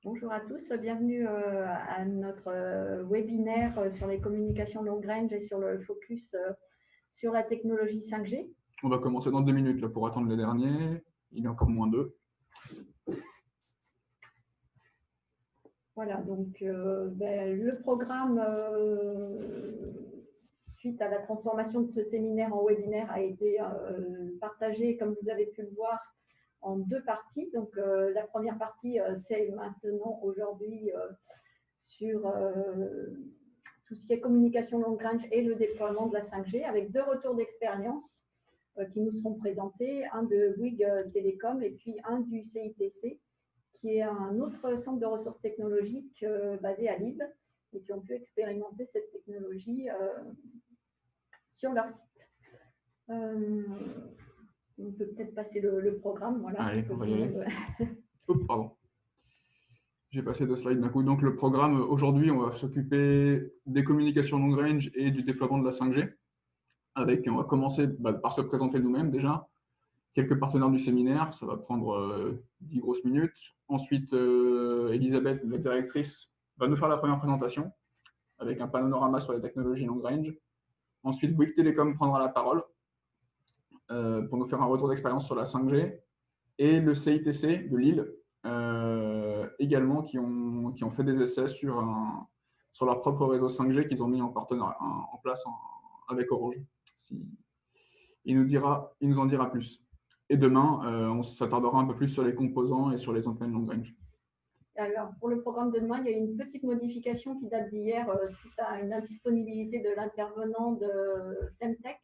Bonjour à tous, bienvenue à notre webinaire sur les communications long range et sur le focus sur la technologie 5G. On va commencer dans 2 minutes là, pour attendre les derniers. Il est encore moins 2. Voilà, donc le programme, suite à la transformation de ce séminaire en webinaire, a été partagé, comme vous avez pu le voir, en 2 parties. Donc, la première partie, c'est maintenant, aujourd'hui, sur tout ce qui est communication long range et le déploiement de la 5G, avec 2 retours d'expérience qui nous seront présentés, un de Bouygues Télécom et puis un du CITC, qui est un autre centre de ressources technologiques basé à Lille et qui ont pu expérimenter cette technologie sur leur site. On peut peut-être passer le programme. Voilà. Allez, on va y aller. Oups, pardon. J'ai passé 2 slides d'un coup. Donc, le programme, aujourd'hui, on va s'occuper des communications long range et du déploiement de la 5G. On va commencer par se présenter nous-mêmes déjà. Quelques partenaires du séminaire, ça va prendre 10 grosses minutes. Ensuite, Elisabeth, la directrice, va nous faire la première présentation avec un panorama sur les technologies long range. Ensuite, Bouygues Télécom prendra la parole pour nous faire un retour d'expérience sur la 5G. Et le CITC de Lille, également, qui ont fait des essais sur leur propre réseau 5G qu'ils ont mis en place avec Orange. Il nous en dira plus. Et demain, on s'attardera un peu plus sur les composants et sur les antennes long range. Alors, pour le programme de demain, il y a une petite modification qui date d'hier suite à une indisponibilité de l'intervenant de Semtech.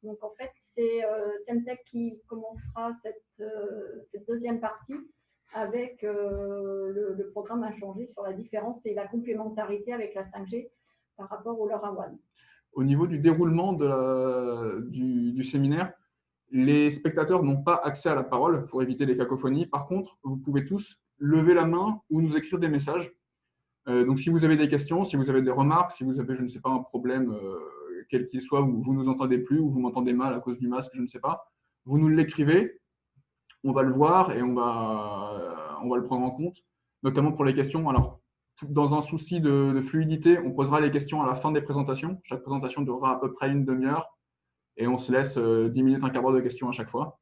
Donc, en fait, c'est Semtech qui commencera cette deuxième partie avec le programme à changer sur la différence et la complémentarité avec la 5G par rapport au LoRaWAN. Au niveau du déroulement du séminaire, les spectateurs n'ont pas accès à la parole pour éviter les cacophonies. Par contre, vous pouvez tous lever la main ou nous écrire des messages. Donc, si vous avez des questions, si vous avez des remarques, si vous avez, je ne sais pas, un problème, quel qu'il soit, où vous ne nous entendez plus, ou vous m'entendez mal à cause du masque, je ne sais pas, vous nous l'écrivez, on va le voir et on va le prendre en compte, notamment pour les questions. Alors, dans un souci de fluidité, on posera les questions à la fin des présentations. Chaque présentation durera à peu près une demi-heure et on se laisse 10 minutes, un quart d'heure de questions à chaque fois.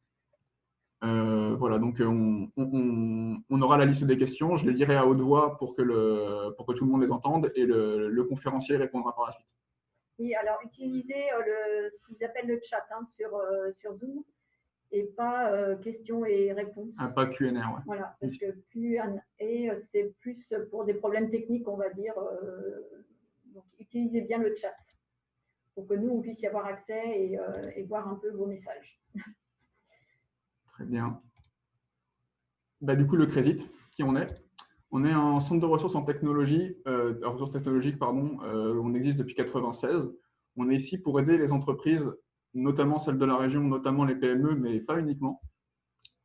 Voilà, donc on aura la liste des questions, je les lirai à haute voix pour que tout le monde les entende et le conférencier répondra par la suite. Oui, alors utilisez ce qu'ils appellent le chat sur Zoom et pas questions et réponses. Ah, pas Q&A, ouais. Voilà, parce que Q&A, c'est plus pour des problèmes techniques, on va dire. Donc, utilisez bien le chat pour que nous, on puisse y avoir accès et voir un peu vos messages. Très bien. Du coup, le CRESIT, qui on est? On est un centre de ressources en technologie, ressources technologiques, pardon. On existe depuis 1996. On est ici pour aider les entreprises, notamment celles de la région, notamment les PME, mais pas uniquement,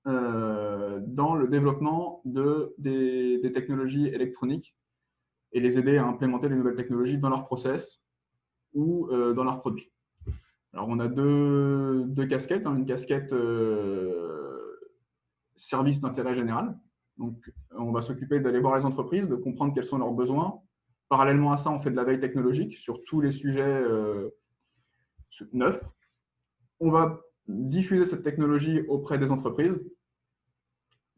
dans le développement des technologies électroniques et les aider à implémenter les nouvelles technologies dans leurs process ou dans leurs produits. Alors, on a deux casquettes, une casquette service d'intérêt général. Donc, on va s'occuper d'aller voir les entreprises, de comprendre quels sont leurs besoins. Parallèlement à ça, on fait de la veille technologique sur tous les sujets neufs. On va diffuser cette technologie auprès des entreprises.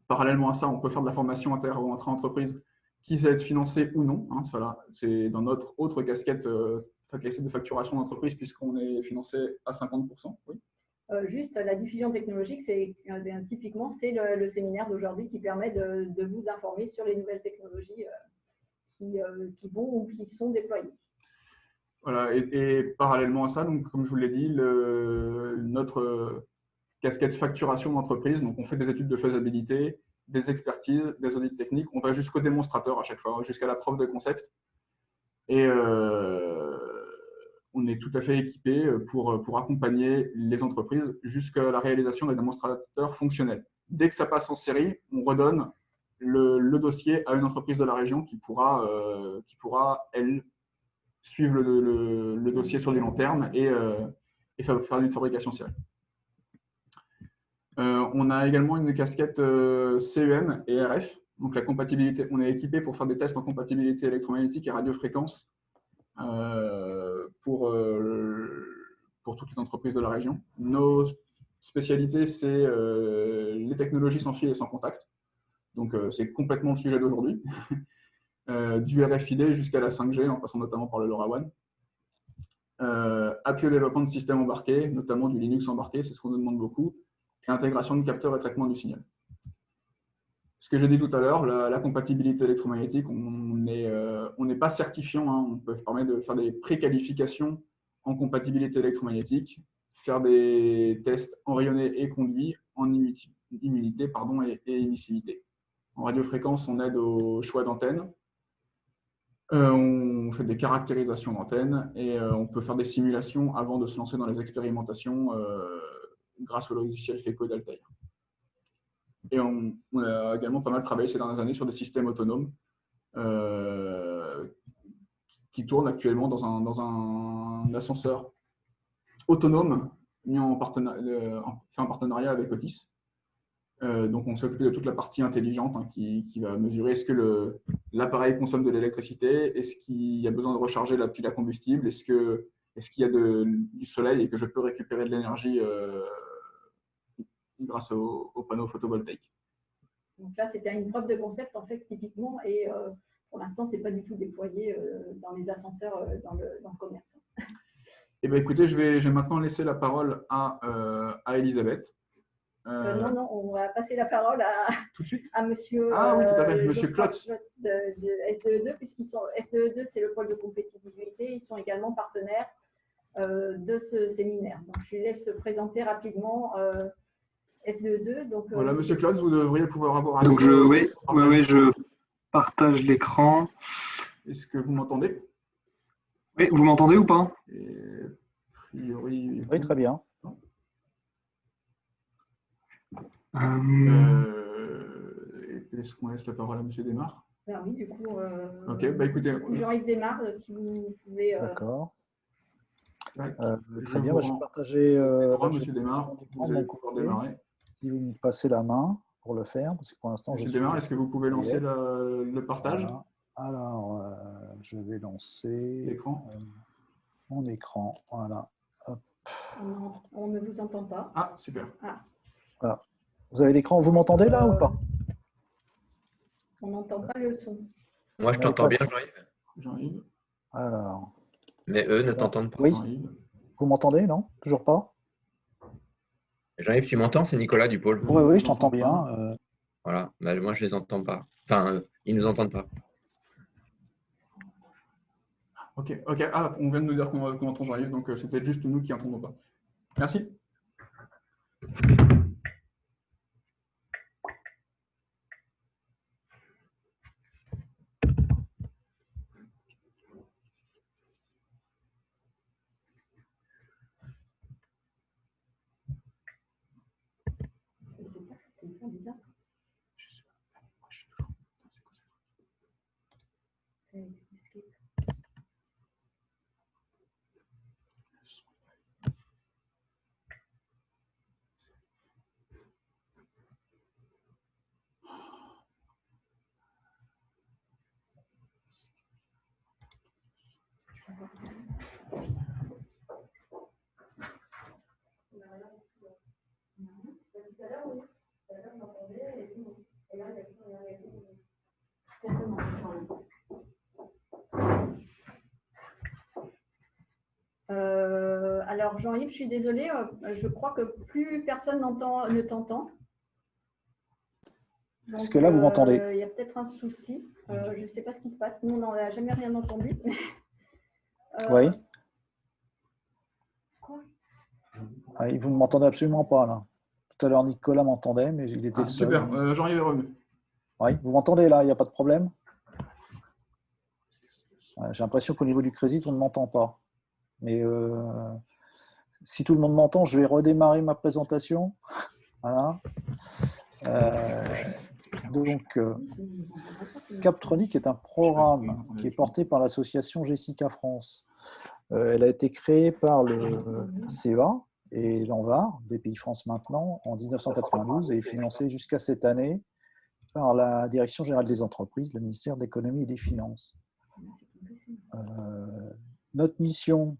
Parallèlement à ça, on peut faire de la formation intra-entreprise qui sait être financée ou non. Voilà. C'est dans notre autre casquette de facturation d'entreprise puisqu'on est financé à 50%. Oui. Juste la diffusion technologique, typiquement, c'est le séminaire d'aujourd'hui qui permet de vous informer sur les nouvelles technologies qui vont ou qui sont déployées. Voilà, et parallèlement à ça, donc, comme je vous l'ai dit, notre casquette facturation d'entreprise, donc on fait des études de faisabilité, des expertises, des audits techniques, on va jusqu'au démonstrateur à chaque fois, jusqu'à la preuve de concept. Et on est tout à fait équipé pour accompagner les entreprises jusqu'à la réalisation des démonstrateurs fonctionnels. Dès que ça passe en série, on redonne le dossier à une entreprise de la région qui pourra elle, suivre le dossier sur du long terme et faire une fabrication série. On a également une casquette CEM et RF. Donc la compatibilité, on est équipé pour faire des tests en compatibilité électromagnétique et radiofréquence pour toutes les entreprises de la région. Nos spécialités, c'est les technologies sans fil et sans contact. Donc c'est complètement le sujet d'aujourd'hui. Du RFID jusqu'à la 5G, en passant notamment par le LoRaWAN. Appui au développement de systèmes embarqués, notamment du Linux embarqué, c'est ce qu'on nous demande beaucoup, et intégration de capteurs et traitement du signal. Ce que j'ai dit tout à l'heure, la compatibilité électromagnétique, on n'est pas certifiant, hein, on peut permettre de faire des préqualifications en compatibilité électromagnétique, faire des tests en rayonné et conduit, en immunité et émissivité. En radiofréquence, on aide au choix d'antennes. On fait des caractérisations d'antennes et on peut faire des simulations avant de se lancer dans les expérimentations grâce au logiciel FECO d'Altair. Et on a également pas mal travaillé ces dernières années sur des systèmes autonomes qui tournent actuellement dans un ascenseur autonome fait en partenariat avec Otis. Donc, on s'est occupé de toute la partie intelligente hein, qui va mesurer est-ce que l'appareil consomme de l'électricité, est-ce qu'il y a besoin de recharger la pile à combustible, est-ce qu'il y a du soleil et que je peux récupérer de l'énergie grâce aux panneaux photovoltaïques. Donc là, c'était une preuve de concept, en fait, typiquement, et pour l'instant, ce n'est pas du tout déployé dans les ascenseurs dans le commerce. Eh bien, écoutez, je vais maintenant laisser la parole à Elisabeth. Non, on va passer la parole tout de suite à monsieur, oui, tout à fait. Monsieur Klotz de SDE2, puisqu'ils sont SDE2, c'est le pôle de compétitivité, ils sont également partenaires de ce séminaire. Donc, je lui laisse se présenter rapidement SDE2. Donc, voilà, monsieur Klotz, vous devriez pouvoir avoir accès. Donc, je partage l'écran. Est-ce que vous m'entendez? Oui, vous m'entendez ou pas? A priori, oui, très bien. Est-ce qu'on laisse la parole à monsieur Desmar? Ben oui, du coup. Ok, bah écoutez. Jean-Yves Desmar, si vous pouvez. D'accord. Très bien, je vais partager. monsieur Desmar, vous allez pouvoir démarrer. Si vous me passez la main pour le faire, parce que pour l'instant, monsieur Desmar, est-ce que vous pouvez lancer le partage? Voilà. Alors, je vais lancer l'écran. Mon écran. Voilà. Hop. On ne vous entend pas. Ah, super. Ah. Voilà. Vous avez l'écran, vous m'entendez là ou pas? On n'entend pas le son. Moi, je t'entends bien, Jean-Yves. Alors. Mais eux ne t'entendent pas. Oui. Vous m'entendez, non? Toujours pas? Jean-Yves, tu m'entends? C'est Nicolas du pôle. Oui, je t'entends bien. Voilà. Bah, moi, je les entends pas. Enfin, ils ne nous entendent pas. Ok. Ah, on vient de nous dire qu'on entend Jean-Yves, donc c'est peut-être juste nous qui n'entendons pas. Merci. C'est pas bizarre. Alors Jean-Yves, je suis désolée, je crois que plus personne ne t'entend. Est-ce que là, vous m'entendez? Il y a peut-être un souci. Je ne sais pas ce qui se passe. Nous, on n'a jamais rien entendu. Oui. Vous ne m'entendez absolument pas là. Tout à l'heure, Nicolas m'entendait, mais il était le seul. Super, Jean-Yves est revenu. Oui, vous m'entendez là, il n'y a pas de problème? J'ai l'impression qu'au niveau du crédit, on ne m'entend pas. Mais si tout le monde m'entend, je vais redémarrer ma présentation. Voilà. Donc, Captronic est un programme qui est porté par l'association Jessica France. Elle a été créée par le CEA et l'ANVAR, des Pays France maintenant, en 1992 et est financée jusqu'à cette année par la Direction générale des entreprises, le ministère de l'économie et des finances. Notre mission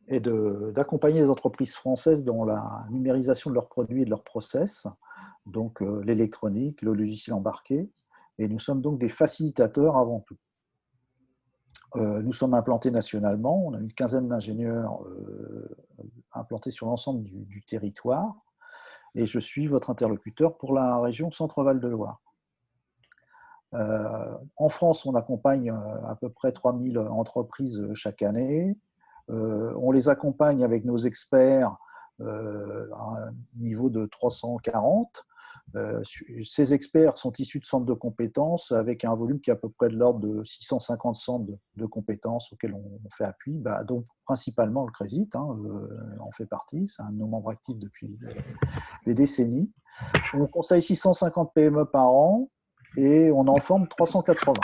est d'accompagner les entreprises françaises dans la numérisation de leurs produits et de leurs process, donc l'électronique, le logiciel embarqué, et nous sommes donc des facilitateurs avant tout. Nous sommes implantés nationalement, on a une quinzaine d'ingénieurs implantés sur l'ensemble du territoire, et je suis votre interlocuteur pour la région Centre-Val de Loire. En France, on accompagne à peu près 3000 entreprises chaque année. On les accompagne avec nos experts à un niveau de 340. Ces experts sont issus de centres de compétences avec un volume qui est à peu près de l'ordre de 650 centres de compétences auxquels on fait appui, donc principalement le Crésit, en fait partie, c'est un de nos membres actifs depuis des décennies. On conseille 650 PME par an et on en forme 380.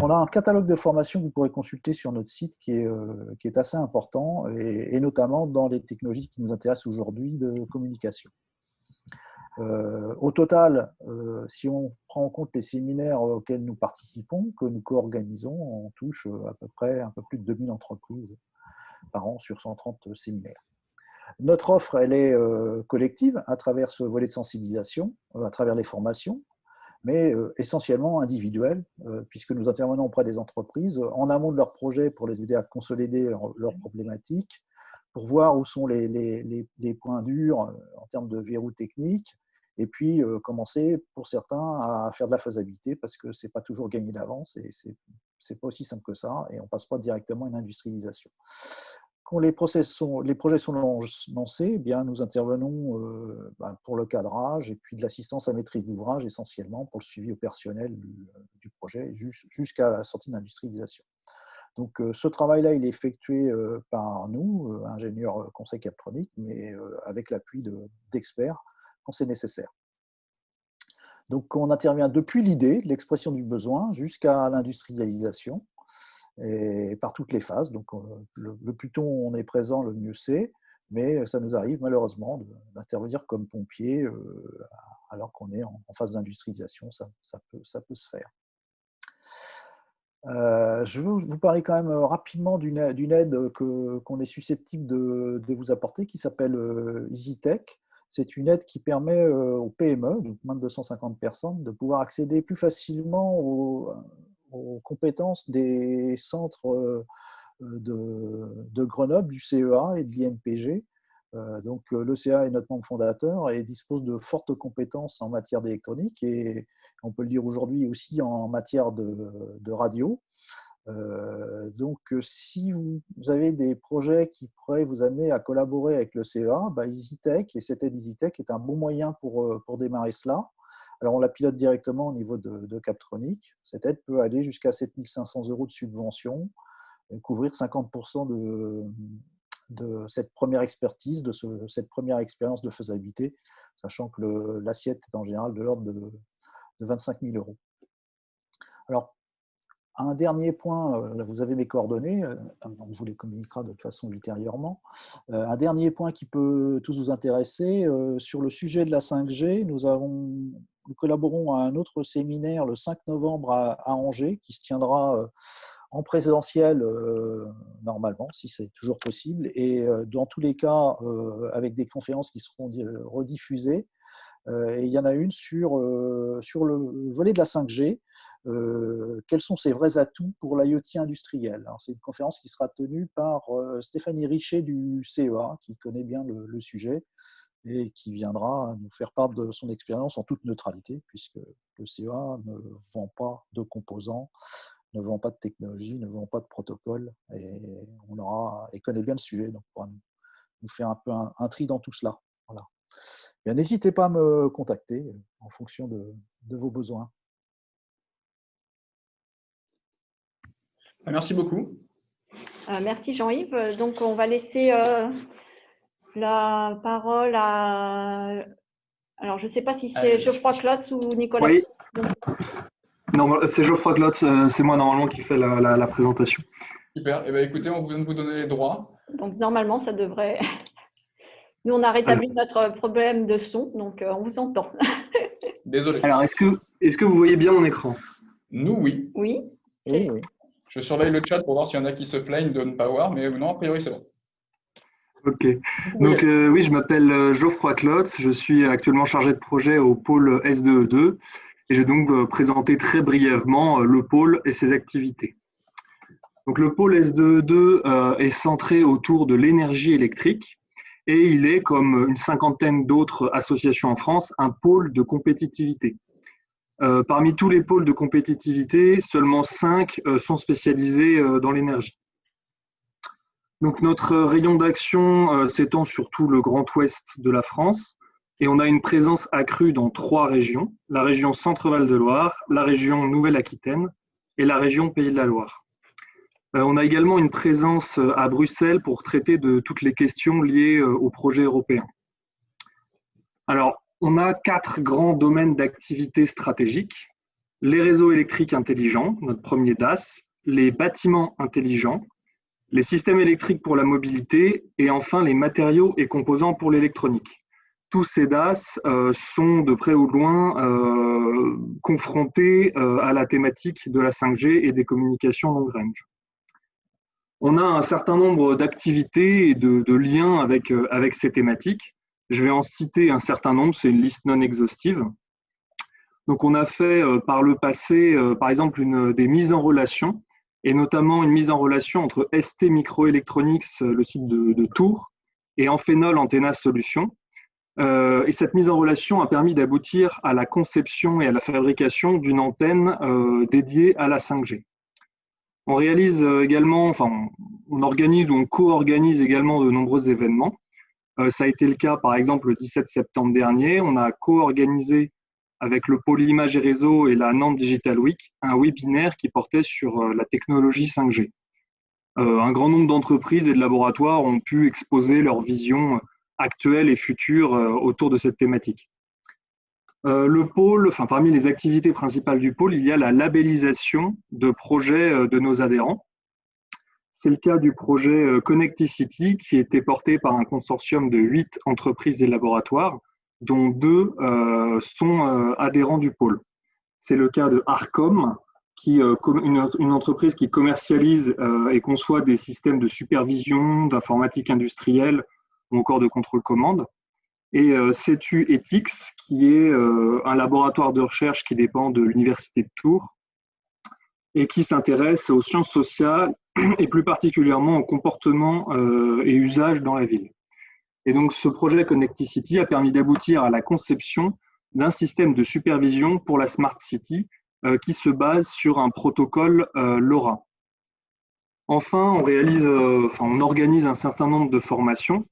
On a un catalogue de formation que vous pourrez consulter sur notre site qui est assez important et notamment dans les technologies qui nous intéressent aujourd'hui de communication. Au total, si on prend en compte les séminaires auxquels nous participons, que nous co-organisons, on touche à peu près un peu plus de 2000 entreprises par an sur 130 séminaires. Notre offre, elle est collective à travers ce volet de sensibilisation, à travers les formations, mais essentiellement individuelle, puisque nous intervenons auprès des entreprises en amont de leurs projets pour les aider à consolider leurs problématiques, pour voir où sont les points durs en termes de verrous techniques, et puis commencer pour certains à faire de la faisabilité, parce que ce n'est pas toujours gagné d'avance, et ce n'est pas aussi simple que ça, et on ne passe pas directement à une industrialisation. Quand les projets sont lancés, eh bien, nous intervenons pour le cadrage et puis de l'assistance à maîtrise d'ouvrage essentiellement pour le suivi opérationnel du projet jusqu'à la sortie d'industrialisation. Donc ce travail-là, il est effectué par nous, ingénieurs conseil Captronic, mais avec l'appui d'experts quand c'est nécessaire. Donc on intervient depuis l'idée, l'expression du besoin, jusqu'à l'industrialisation, et par toutes les phases. Donc, le plus tôt on est présent, le mieux c'est, mais ça nous arrive malheureusement d'intervenir comme pompier alors qu'on est en phase d'industrialisation, ça peut se faire. Je veux vous parler quand même rapidement d'une aide qu'on est susceptible de vous apporter, qui s'appelle EasyTech. C'est une aide qui permet aux PME, donc moins de 250 personnes, de pouvoir accéder plus facilement aux compétences des centres de Grenoble, du CEA et de l'IMPG. Donc le CEA est notre membre fondateur et dispose de fortes compétences en matière d'électronique et on peut le dire aujourd'hui aussi en matière de radio. Donc si vous avez des projets qui pourraient vous amener à collaborer avec le CEA, EasyTech et cette aide EasyTech est un bon moyen pour démarrer cela. Alors, on la pilote directement au niveau de Captronic. Cette aide peut aller jusqu'à 7 500 € de subvention et couvrir 50% de cette première expertise, de cette première expérience de faisabilité, sachant que l'assiette est en général de l'ordre de 25 000 €. Alors, un dernier point, là vous avez mes coordonnées, on vous les communiquera de toute façon ultérieurement. Un dernier point qui peut tous vous intéresser, sur le sujet de la 5G, nous collaborons à un autre séminaire le 5 novembre à Angers, qui se tiendra en présentiel normalement, si c'est toujours possible, et dans tous les cas avec des conférences qui seront rediffusées. Et il y en a une sur le volet de la 5G, quels sont ses vrais atouts pour l'IoT industriel. C'est une conférence qui sera tenue par Stéphanie Richet du CEA, qui connaît bien le sujet et qui viendra nous faire part de son expérience en toute neutralité, puisque le CEA ne vend pas de composants, ne vend pas de technologie, ne vend pas de protocole, et connaît bien le sujet, donc pourra nous faire un peu un tri dans tout cela. Voilà. N'hésitez pas à me contacter en fonction de vos besoins. Merci beaucoup. Merci Jean-Yves. Donc on va laisser la parole à… Alors je ne sais pas si c'est Geoffroy Klotz ou Nicolas. Oui. Non, c'est Geoffroy Klotz, c'est moi normalement qui fais la présentation. Super. Eh bien, écoutez, on vient de vous donner les droits. Donc normalement, ça devrait… Nous, on a rétabli notre problème de son, donc on vous entend. Désolé. Alors, est-ce que vous voyez bien mon écran? Nous, oui. Oui. Oui, oui. Je surveille le chat pour voir s'il y en a qui se plaignent de ne pas voir, mais non, a priori, c'est bon. Ok. Vous Donc, pouvez- oui, je m'appelle Geoffroy Clotz. Je suis actuellement chargé de projet au pôle S2E2 et je vais donc présenter très brièvement le pôle et ses activités. Donc, le pôle S2E2 est centré autour de l'énergie électrique et il est, comme une cinquantaine d'autres associations en France, un pôle de compétitivité. Parmi tous les pôles de compétitivité, seulement 5 sont spécialisés dans l'énergie. Donc notre rayon d'action s'étend sur tout le Grand Ouest de la France et on a une présence accrue dans 3 régions, la région Centre-Val de Loire, la région Nouvelle-Aquitaine et la région Pays de la Loire. On a également une présence à Bruxelles pour traiter de toutes les questions liées au projet européen. Alors, on a 4 grands domaines d'activité stratégiques. Les réseaux électriques intelligents, notre premier DAS, les bâtiments intelligents, les systèmes électriques pour la mobilité et enfin les matériaux et composants pour l'électronique. Tous ces DAS sont de près ou de loin confrontés à la thématique de la 5G et des communications long range. On a un certain nombre d'activités et de liens avec ces thématiques. Je vais en citer un certain nombre, c'est une liste non exhaustive. Donc on a fait par le passé, par exemple, des mises en relation, et notamment une mise en relation entre ST Microelectronics, le site de Tours, et Amphenol Antenna Solutions. Et cette mise en relation a permis d'aboutir à la conception et à la fabrication d'une antenne dédiée à la 5G. On réalise également, enfin, on organise ou on co-organise également de nombreux événements. Ça a été le cas, par exemple, le 17 septembre dernier. On a co-organisé avec le pôle Image et Réseau et la Nantes Digital Week un webinaire qui portait sur la technologie 5G. Un grand nombre d'entreprises et de laboratoires ont pu exposer leur vision actuelle et future autour de cette thématique. Le pôle, enfin, parmi les activités principales du pôle, il y a la labellisation de projets de nos adhérents. C'est le cas du projet Connecticity qui était porté par un consortium de 8 entreprises et laboratoires, dont 2 sont adhérents du pôle. C'est le cas de Arcom, une entreprise qui commercialise et conçoit des systèmes de supervision, d'informatique industrielle ou encore de contrôle commande. Et CETU Ethics, qui est un laboratoire de recherche qui dépend de l'Université de Tours et qui s'intéresse aux sciences sociales et plus particulièrement au comportement et usage dans la ville. Et donc ce projet Connecticity a permis d'aboutir à la conception d'un système de supervision pour la Smart City qui se base sur un protocole LoRa. Enfin, on organise un certain nombre de formations.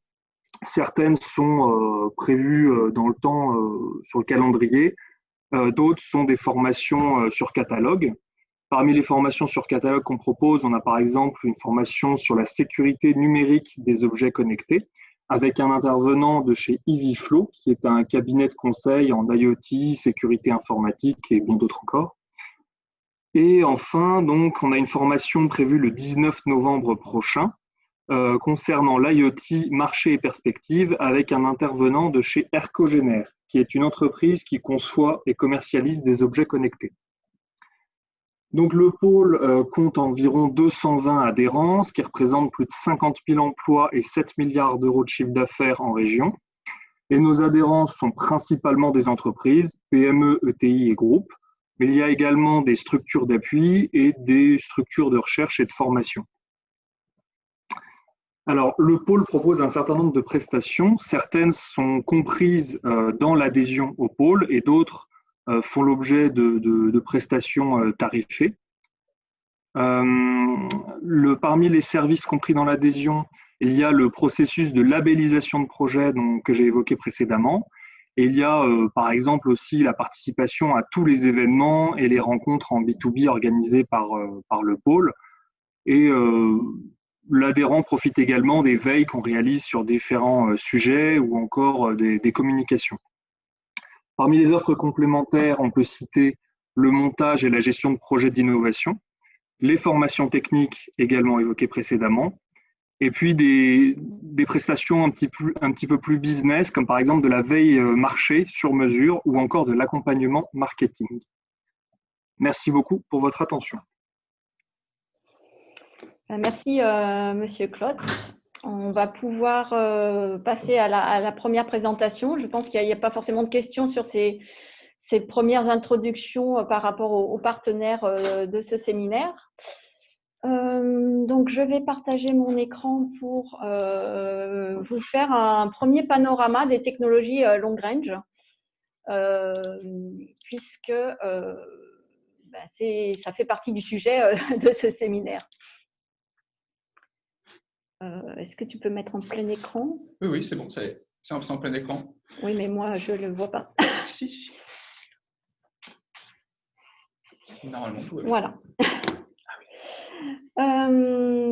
Certaines sont prévues dans le temps sur le calendrier, d'autres sont des formations sur catalogue. Parmi les formations sur catalogue qu'on propose, on a par exemple une formation sur la sécurité numérique des objets connectés avec un intervenant de chez EasyFlow, qui est un cabinet de conseil en IoT, sécurité informatique et bien d'autres encore. Et enfin, donc, on a une formation prévue le 19 novembre prochain concernant l'IoT, marché et perspective avec un intervenant de chez Ercogener, qui est une entreprise qui conçoit et commercialise des objets connectés. Donc le pôle compte environ 220 adhérents, ce qui représente plus de 50 000 emplois et 7 milliards d'euros de chiffre d'affaires en région. Et nos adhérents sont principalement des entreprises, PME, ETI et groupes, mais il y a également des structures d'appui et des structures de recherche et de formation. Alors, le pôle propose un certain nombre de prestations. Certaines sont comprises dans l'adhésion au pôle et d'autres font l'objet de prestations tarifées. Parmi les services compris dans l'adhésion, il y a le processus de labellisation de projet que j'ai évoqué précédemment. Et il y a par exemple aussi la participation à tous les événements et les rencontres en B2B organisées par le pôle. Et l'adhérent profite également des veilles qu'on réalise sur différents sujets ou encore des communications. Parmi les offres complémentaires, on peut citer le montage et la gestion de projets d'innovation, les formations techniques également évoquées précédemment, et puis des prestations un petit peu plus business, comme par exemple de la veille marché sur mesure ou encore de l'accompagnement marketing. Merci beaucoup pour votre attention. Merci, Monsieur Claude. On va pouvoir passer à la première présentation. Je pense qu'il n'y a pas forcément de questions sur ces premières introductions par rapport aux partenaires de ce séminaire. Donc, je vais partager mon écran pour vous faire un premier panorama des technologies long range, puisque ça fait partie du sujet de ce séminaire. Est-ce que tu peux mettre en plein écran? Oui, c'est bon, c'est en plein écran. Oui, mais moi, je ne le vois pas. Si. Normalement, tout va bien. Voilà.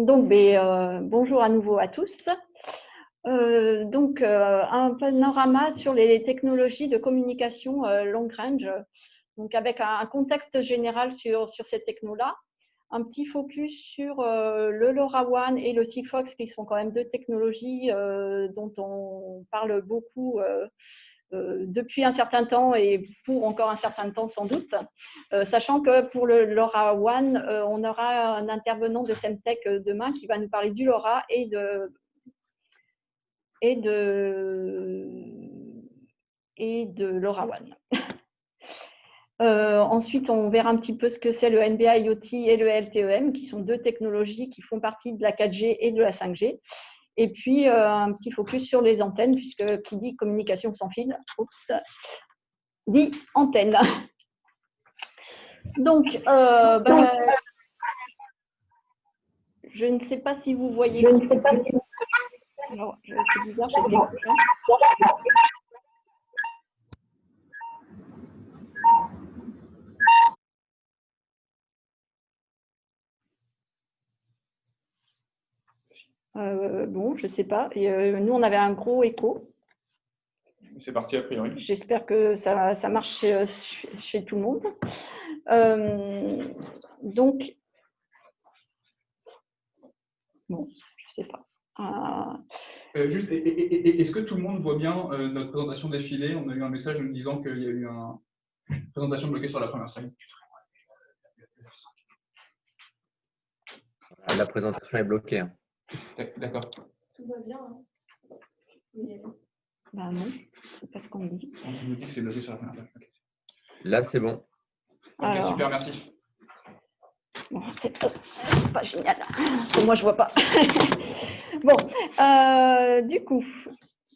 Donc, bonjour à nouveau à tous. Un panorama sur les technologies de communication long range, donc avec un contexte général sur ces technos-là. Un petit focus sur le LoRaWAN et le Sigfox, qui sont quand même deux technologies dont on parle beaucoup depuis un certain temps et pour encore un certain temps sans doute, sachant que pour le LoRaWAN, on aura un intervenant de Semtech demain qui va nous parler du LoRa et de LoRaWAN. Ensuite, on verra un petit peu ce que c'est le NBA IoT et le LTEM, qui sont deux technologies qui font partie de la 4G et de la 5G. Et puis, un petit focus sur les antennes, puisque qui dit communication sans fil, dit antenne. Donc, je ne sais pas si vous voyez. Alors, c'est bizarre, j'ai des écrans. Bon, je ne sais pas. Et, nous, on avait un gros écho. C'est parti a priori. J'espère que ça marche chez tout le monde. Donc, bon, je ne sais pas. Juste, est-ce que tout le monde voit bien notre présentation défilée? On a eu un message nous disant qu'il y a eu une présentation bloquée sur la première slide. La présentation est bloquée. Hein. D'accord. Tout va bien. Hein. Mais... Ben non, c'est pas ce qu'on me dit. On nous dit que c'est bloqué sur la première slide. Okay. Là, c'est bon. Ok, alors, super, merci. Bon, c'est pas génial, parce que moi, je ne vois pas. Bon, du coup,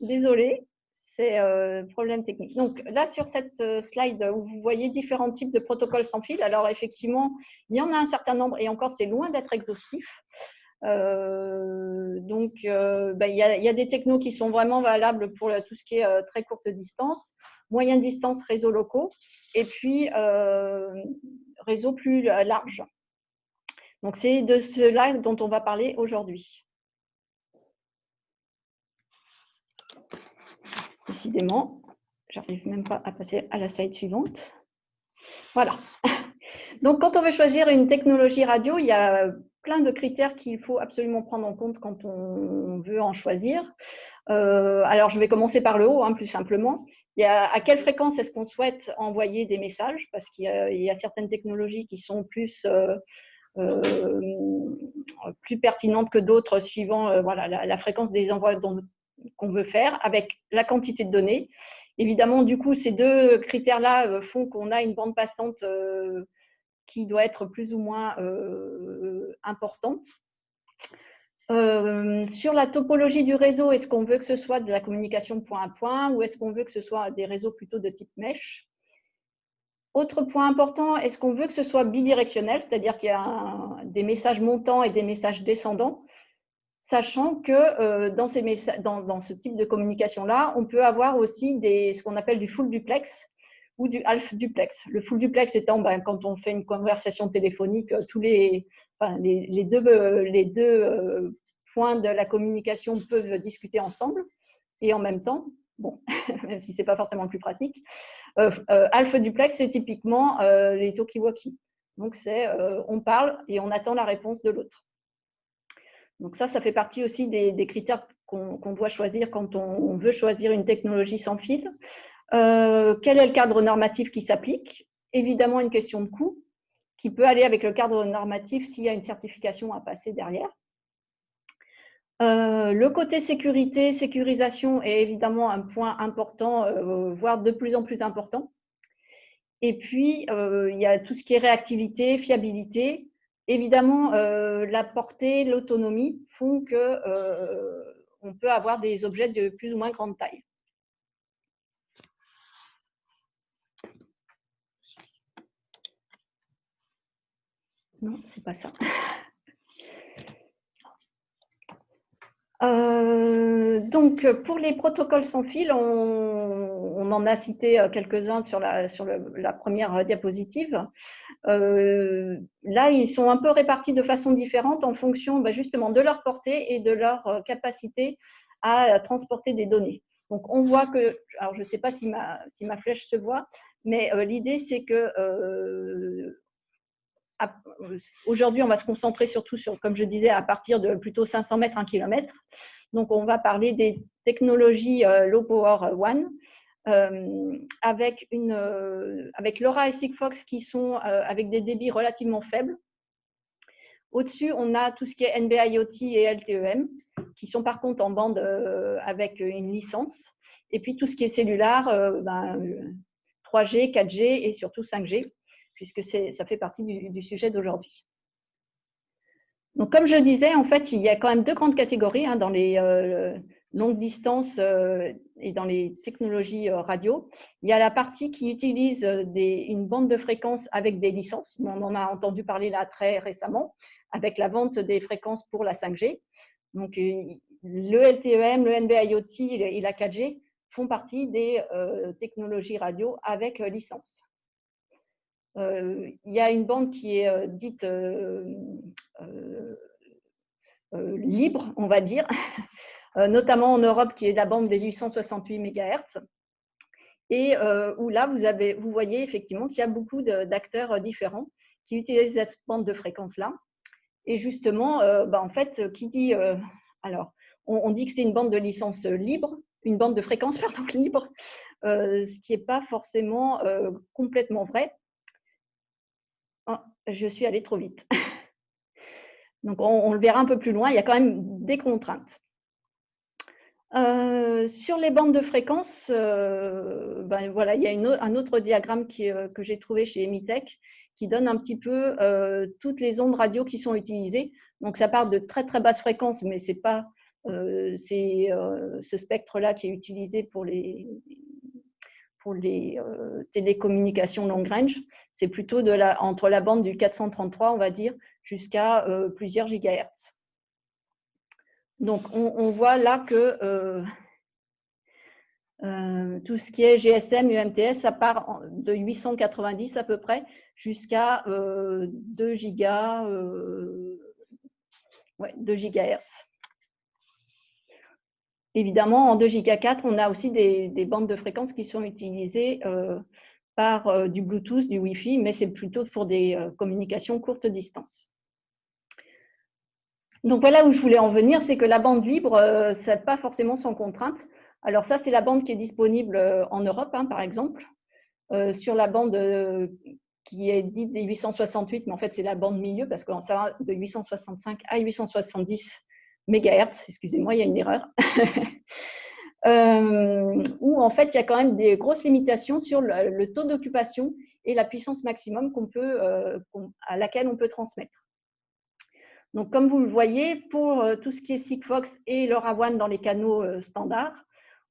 désolé, c'est problème technique. Donc là, sur cette slide, où vous voyez différents types de protocoles sans fil, alors effectivement, il y en a un certain nombre, et encore, c'est loin d'être exhaustif. Il y a des technos qui sont vraiment valables pour tout ce qui est très courte distance, moyenne distance, réseaux locaux, et puis réseaux plus larges. Donc, c'est de cela dont on va parler aujourd'hui. Décidément, j'arrive même pas à passer à la slide suivante. Voilà. Donc, quand on veut choisir une technologie radio, il y a plein de critères qu'il faut absolument prendre en compte quand on veut en choisir. Alors, je vais commencer par le haut, hein, plus simplement. Il y a à quelle fréquence est-ce qu'on souhaite envoyer des messages? Parce qu'il y a certaines technologies qui sont plus pertinentes que d'autres suivant voilà, la fréquence des envois qu'on veut faire avec la quantité de données. Évidemment, du coup, ces deux critères-là font qu'on a une bande passante qui doit être plus ou moins importante. Sur la topologie du réseau, est-ce qu'on veut que ce soit de la communication point à point ou est-ce qu'on veut que ce soit des réseaux plutôt de type mesh? Autre point important, est-ce qu'on veut que ce soit bidirectionnel, c'est-à-dire qu'il y a des messages montants et des messages descendants, sachant que dans ce type de communication-là, on peut avoir aussi ce qu'on appelle du full duplex ou du half duplex. Le full duplex étant, quand on fait une conversation téléphonique, tous les deux points de la communication peuvent discuter ensemble et en même temps, bon, même si ce n'est pas forcément le plus pratique. Half duplex, c'est typiquement les talkie-walkie. Donc, on parle et on attend la réponse de l'autre. Donc ça fait partie aussi des critères qu'on doit choisir quand on veut choisir une technologie sans fil. Quel est le cadre normatif qui s'applique? Évidemment, une question de coût qui peut aller avec le cadre normatif s'il y a une certification à passer derrière. Le côté sécurité, sécurisation est évidemment un point important, voire de plus en plus important. Et puis, il y a tout ce qui est réactivité, fiabilité. Évidemment, la portée, l'autonomie font qu'on peut avoir des objets de plus ou moins grande taille. Non, c'est pas ça. Donc, pour les protocoles sans fil, on en a cité quelques-uns sur la première diapositive. Là, ils sont un peu répartis de façon différente en fonction justement de leur portée et de leur capacité à transporter des données. Donc, on voit que, alors je ne sais pas si ma flèche se voit, mais l'idée, c'est que aujourd'hui, on va se concentrer surtout sur, comme je disais, à partir de plutôt 500 mètres, 1 km. Donc, on va parler des technologies Low Power One avec LoRa et Sigfox qui sont avec des débits relativement faibles. Au-dessus, on a tout ce qui est NB-IoT et LTE-M qui sont par contre en bande avec une licence. Et puis, tout ce qui est cellulaire, 3G, 4G et surtout 5G, puisque ça fait partie du sujet d'aujourd'hui. Donc, comme je disais, en fait, il y a quand même deux grandes catégories dans les longues distances et dans les technologies radio. Il y a la partie qui utilise une bande de fréquences avec des licences. On en a entendu parler là très récemment, avec la vente des fréquences pour la 5G. Donc, le LTE-M, le NB-IoT et la 4G font partie des technologies radio avec licence. Il y a une bande qui est dite libre, on va dire, notamment en Europe, qui est la bande des 868 MHz, et où là, vous voyez effectivement qu'il y a beaucoup d'acteurs différents qui utilisent cette bande de fréquence-là. Et justement, en fait, qui dit… alors, on dit que c'est une bande de licence libre, une bande de fréquence, pardon, libre, ce qui n'est pas forcément complètement vrai. Oh, je suis allée trop vite. Donc, on le verra un peu plus loin, il y a quand même des contraintes. Sur les bandes de fréquences, voilà, il y a un autre diagramme que j'ai trouvé chez Emitech qui donne un petit peu toutes les ondes radio qui sont utilisées. Donc, ça part de très, très basses fréquences, mais ce n'est pas ce spectre-là qui est utilisé pour les télécommunications long range. C'est plutôt entre la bande du 433, on va dire, jusqu'à plusieurs gigahertz. Donc, on voit là que tout ce qui est GSM, UMTS, ça part de 890 à peu près jusqu'à 2 gigahertz. Évidemment, en 2 Giga 4, on a aussi des bandes de fréquences qui sont utilisées par du Bluetooth, du Wi-Fi, mais c'est plutôt pour des communications courte distance. Donc voilà où je voulais en venir, c'est que la bande libre, ce n'est pas forcément sans contrainte. Alors ça, c'est la bande qui est disponible en Europe, par exemple. Sur la bande qui est dite des 868, mais en fait, c'est la bande milieu, parce que ça va de 865 à 870 MHz. Excusez-moi, il y a une erreur. Où en fait, il y a quand même des grosses limitations sur le taux d'occupation et la puissance maximum à laquelle on peut transmettre. Donc, comme vous le voyez, pour tout ce qui est Sigfox et LoRaWAN dans les canaux standards,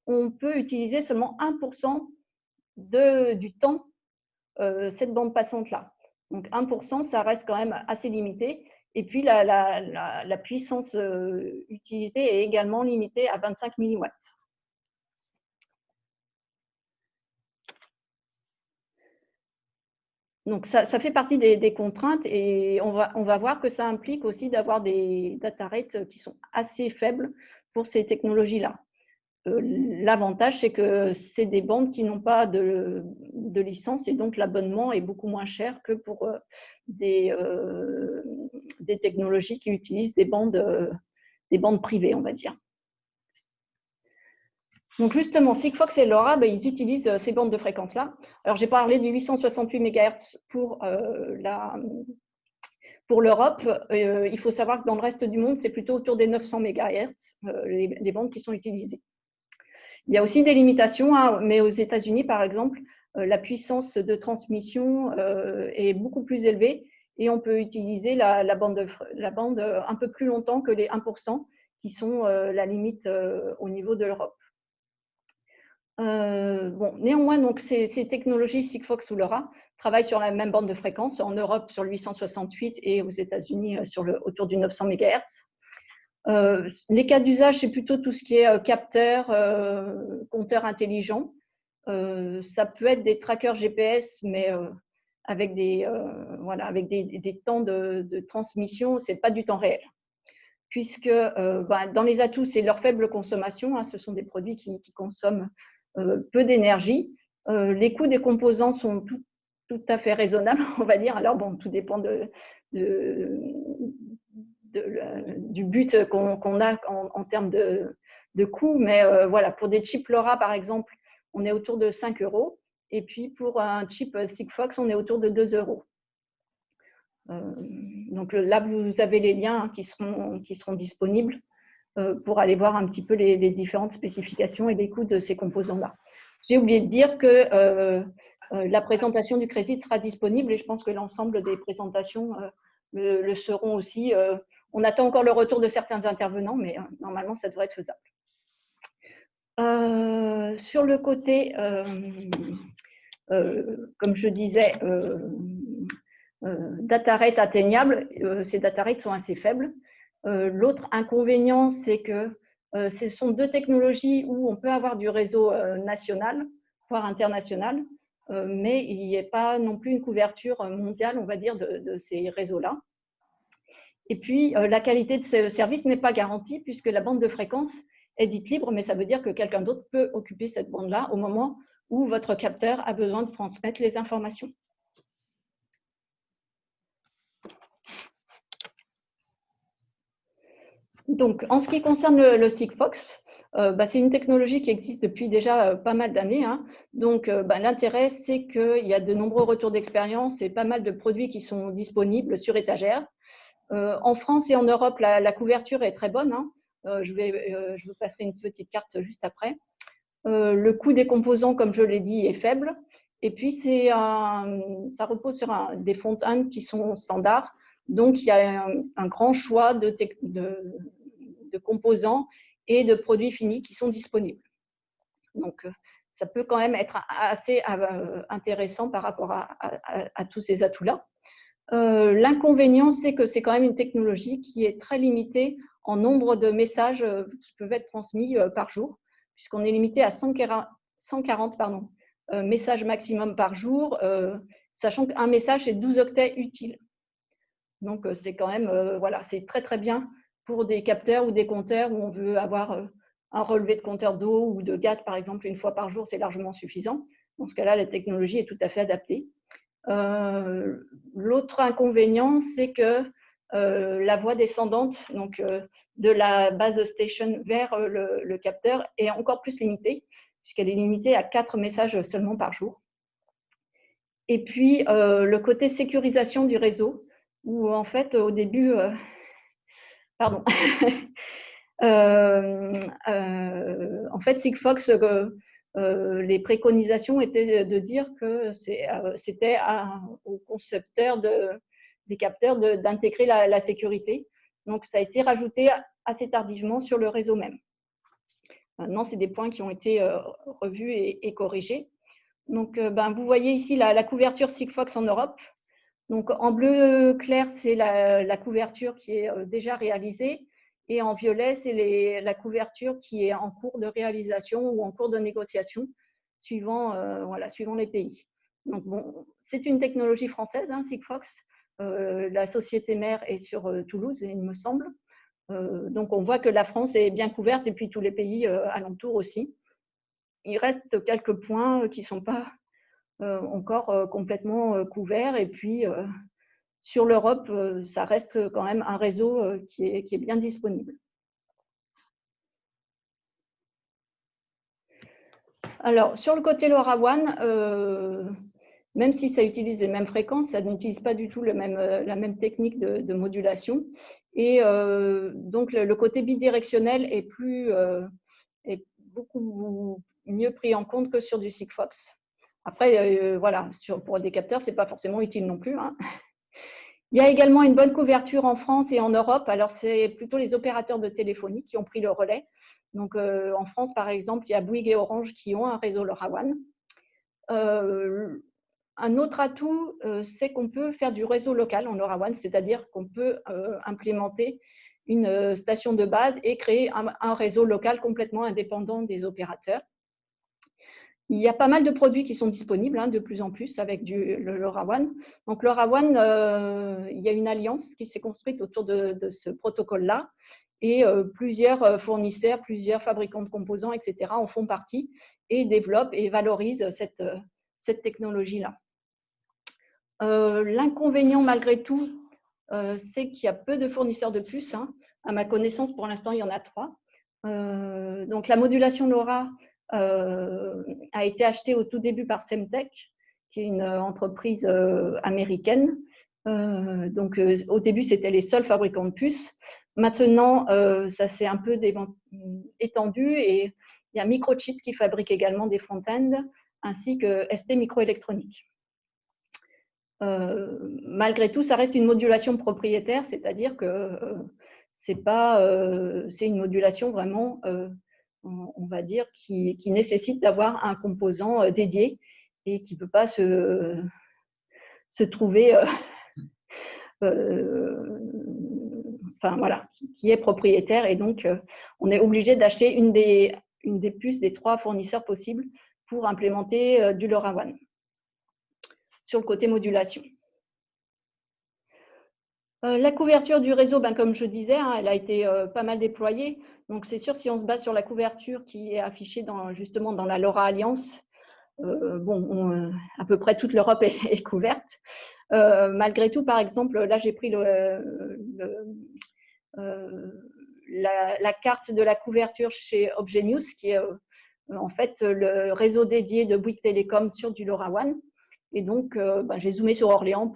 on peut utiliser seulement 1% du temps cette bande passante-là. Donc, 1%, ça reste quand même assez limité. Et puis, la puissance utilisée est également limitée à 25 milliwatts. Donc, ça fait partie des contraintes et on va voir que ça implique aussi d'avoir des data rates qui sont assez faibles pour ces technologies-là. L'avantage, c'est que c'est des bandes qui n'ont pas de licence et donc l'abonnement est beaucoup moins cher que pour des technologies qui utilisent des bandes bandes privées, on va dire. Donc justement, Sigfox et LoRa, ils utilisent ces bandes de fréquences-là. Alors j'ai parlé du 868 MHz pour l'Europe. Il faut savoir que dans le reste du monde, c'est plutôt autour des 900 MHz, les bandes qui sont utilisées. Il y a aussi des limitations, hein, mais aux États-Unis, par exemple, la puissance de transmission est beaucoup plus élevée et on peut utiliser la bande un peu plus longtemps que les 1%, qui sont la limite au niveau de l'Europe. Néanmoins, donc, ces technologies Sigfox ou LoRa travaillent sur la même bande de fréquence, en Europe sur le 868 et aux États-Unis autour du 900 MHz. Les cas d'usage, c'est plutôt tout ce qui est capteur, compteur intelligent. Ça peut être des trackers GPS, mais avec des temps de transmission, ce n'est pas du temps réel. Puisque dans les atouts, c'est leur faible consommation, hein, ce sont des produits qui consomment peu d'énergie. Les coûts des composants sont tout à fait raisonnables, on va dire. Alors, bon, tout dépend du but qu'on a en termes de coûts, mais voilà, pour des chips LoRa, par exemple, on est autour de 5 €. Et puis, pour un chip Sigfox, on est autour de 2 €. Donc là, vous avez les liens hein, qui seront disponibles pour aller voir un petit peu les différentes spécifications et les coûts de ces composants-là. J'ai oublié de dire que la présentation du Crésit sera disponible et je pense que l'ensemble des présentations le seront aussi. On attend encore le retour de certains intervenants, mais normalement, ça devrait être faisable. Sur le côté, comme je disais, data rate atteignable, ces data rates sont assez faibles. L'autre inconvénient, c'est que ce sont deux technologies où on peut avoir du réseau national, voire international, mais il n'y a pas non plus une couverture mondiale, on va dire, de ces réseaux-là. Et puis, la qualité de ce service n'est pas garantie puisque la bande de fréquence est dite libre, mais ça veut dire que quelqu'un d'autre peut occuper cette bande-là au moment où votre capteur a besoin de transmettre les informations. Donc, en ce qui concerne le Sigfox, c'est une technologie qui existe depuis déjà pas mal d'années. Hein. Donc, l'intérêt, c'est qu'il y a de nombreux retours d'expérience et pas mal de produits qui sont disponibles sur étagère. En France et en Europe, la couverture est très bonne. Hein. Je vous passerai une petite carte juste après. Le coût des composants, comme je l'ai dit, est faible. Et puis, ça repose sur des front-end qui sont standards. Donc, il y a un grand choix de composants et de produits finis qui sont disponibles. Donc, ça peut quand même être assez intéressant par rapport à tous ces atouts-là. L'inconvénient, c'est que c'est quand même une technologie qui est très limitée en nombre de messages qui peuvent être transmis par jour, puisqu'on est limité à 140 messages maximum par jour, sachant qu'un message, c'est 12 octets utiles. Donc, c'est quand même, c'est très, très bien pour des capteurs ou des compteurs où on veut avoir un relevé de compteur d'eau ou de gaz, par exemple, une fois par jour, c'est largement suffisant. Dans ce cas-là, la technologie est tout à fait adaptée. L'autre inconvénient, c'est que la voie descendante donc, de la base station vers le capteur est encore plus limitée, puisqu'elle est limitée à 4 messages seulement par jour. Et puis, le côté sécurisation du réseau, où en fait, au début, en fait, Sigfox, les préconisations étaient de dire que c'était aux concepteurs des capteurs d'intégrer la sécurité. Donc, ça a été rajouté assez tardivement sur le réseau même. Maintenant, c'est des points qui ont été revus et corrigés. Donc, vous voyez ici la couverture Sigfox en Europe. Donc, en bleu clair, c'est la couverture qui est déjà réalisée. Et en violet, c'est la couverture qui est en cours de réalisation ou en cours de négociation, suivant les pays. Donc, bon, c'est une technologie française, hein, Sigfox. La société mère est sur Toulouse, il me semble. Donc, on voit que la France est bien couverte et puis tous les pays alentours aussi. Il reste quelques points qui ne sont pas encore complètement couverts. Et puis, sur l'Europe, ça reste quand même un réseau qui est bien disponible. Alors, sur le côté LoRaWAN, même si ça utilise les mêmes fréquences, ça n'utilise pas du tout la même technique de modulation. Et donc, le côté bidirectionnel est beaucoup mieux pris en compte que sur du Sigfox. Après, voilà, pour des capteurs, ce n'est pas forcément utile non plus, hein. Il y a également une bonne couverture en France et en Europe. Alors, c'est plutôt les opérateurs de téléphonie qui ont pris le relais. Donc, en France, par exemple, il y a Bouygues et Orange qui ont un réseau LoRaWAN. Un autre atout, c'est qu'on peut faire du réseau local en LoRaWAN, c'est-à-dire qu'on peut implémenter une station de base et créer un réseau local complètement indépendant des opérateurs. Il y a pas mal de produits qui sont disponibles, hein, de plus en plus avec le LoRaWAN. Donc, LoRaWAN, il y a une alliance qui s'est construite autour de ce protocole-là et plusieurs fournisseurs, plusieurs fabricants de composants, etc. en font partie et développent et valorisent cette technologie-là. L'inconvénient, malgré tout, c'est qu'il y a peu de fournisseurs de puces, hein. À ma connaissance, pour l'instant, il y en a 3. Donc, la modulation LoRa a été achetée au tout début par Semtech, qui est une entreprise américaine. Donc, au début, c'était les seuls fabricants de puces. Maintenant, ça s'est un peu étendu et il y a Microchip qui fabrique également des front-end, ainsi que ST Microélectronique. Malgré tout, ça reste une modulation propriétaire, c'est-à-dire que c'est une modulation vraiment, on va dire, qui nécessite d'avoir un composant dédié et qui ne peut pas se trouver, enfin voilà, qui est propriétaire. Et donc, on est obligé d'acheter une des puces des 3 fournisseurs possibles pour implémenter du LoRaWAN. Sur le côté modulation. La couverture du réseau, comme je disais, hein, elle a été pas mal déployée. Donc, c'est sûr, si on se base sur la couverture qui est affichée justement dans la LoRa Alliance, à peu près toute l'Europe est couverte. Malgré tout, par exemple, là, j'ai pris la carte de la couverture chez ObjectNews, qui est en fait le réseau dédié de Bouygues Telecom sur du LoRaWAN. Et donc, j'ai zoomé sur Orléans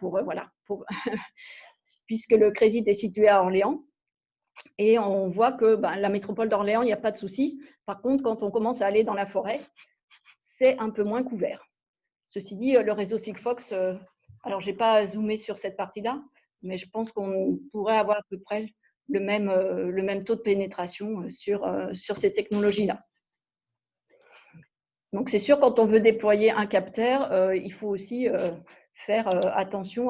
puisque le Crésit est situé à Orléans. Et on voit que la métropole d'Orléans, il n'y a pas de souci. Par contre, quand on commence à aller dans la forêt, c'est un peu moins couvert. Ceci dit, le réseau Sigfox, alors je n'ai pas zoomé sur cette partie-là, mais je pense qu'on pourrait avoir à peu près le même taux de pénétration sur ces technologies-là. Donc, c'est sûr, quand on veut déployer un capteur, il faut aussi faire attention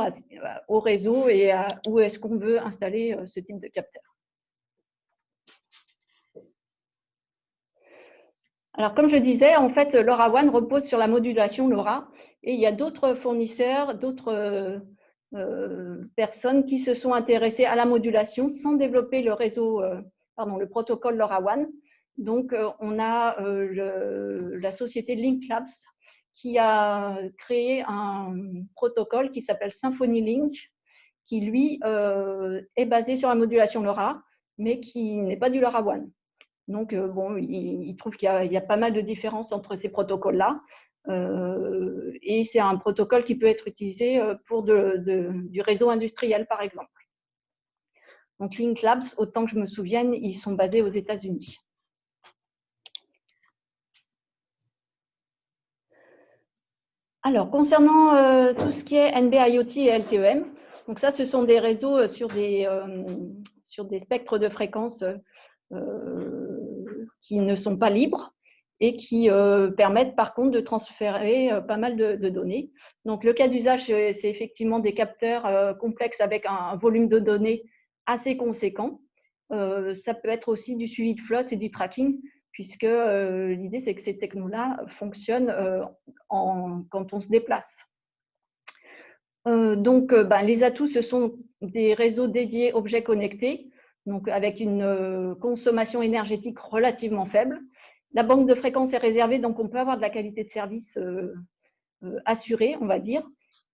au réseau et à où est-ce qu'on veut installer ce type de capteur. Alors, comme je disais, en fait, LoRaWAN repose sur la modulation LoRa et il y a d'autres fournisseurs, d'autres personnes qui se sont intéressées à la modulation sans développer le protocole LoRaWAN. Donc, on a la société Link Labs qui a créé un protocole qui s'appelle Symphony Link, qui lui est basé sur la modulation LoRa, mais qui n'est pas du LoRaWAN. Donc, il trouve qu'il y a pas mal de différences entre ces protocoles-là. Et c'est un protocole qui peut être utilisé pour du réseau industriel, par exemple. Donc, Link Labs, autant que je me souvienne, ils sont basés aux États-Unis. Alors, concernant tout ce qui est NB-IoT et LTEM, donc ça, ce sont des réseaux sur des spectres de fréquences qui ne sont pas libres et qui permettent par contre de transférer pas mal de données. Donc, le cas d'usage, c'est effectivement des capteurs complexes avec un volume de données assez conséquent. Ça peut être aussi du suivi de flotte et du tracking, puisque l'idée, c'est que ces technos-là fonctionnent quand on se déplace. Donc, les atouts, ce sont des réseaux dédiés objets connectés, donc avec une consommation énergétique relativement faible. La banque de fréquences est réservée, donc on peut avoir de la qualité de service assurée, on va dire.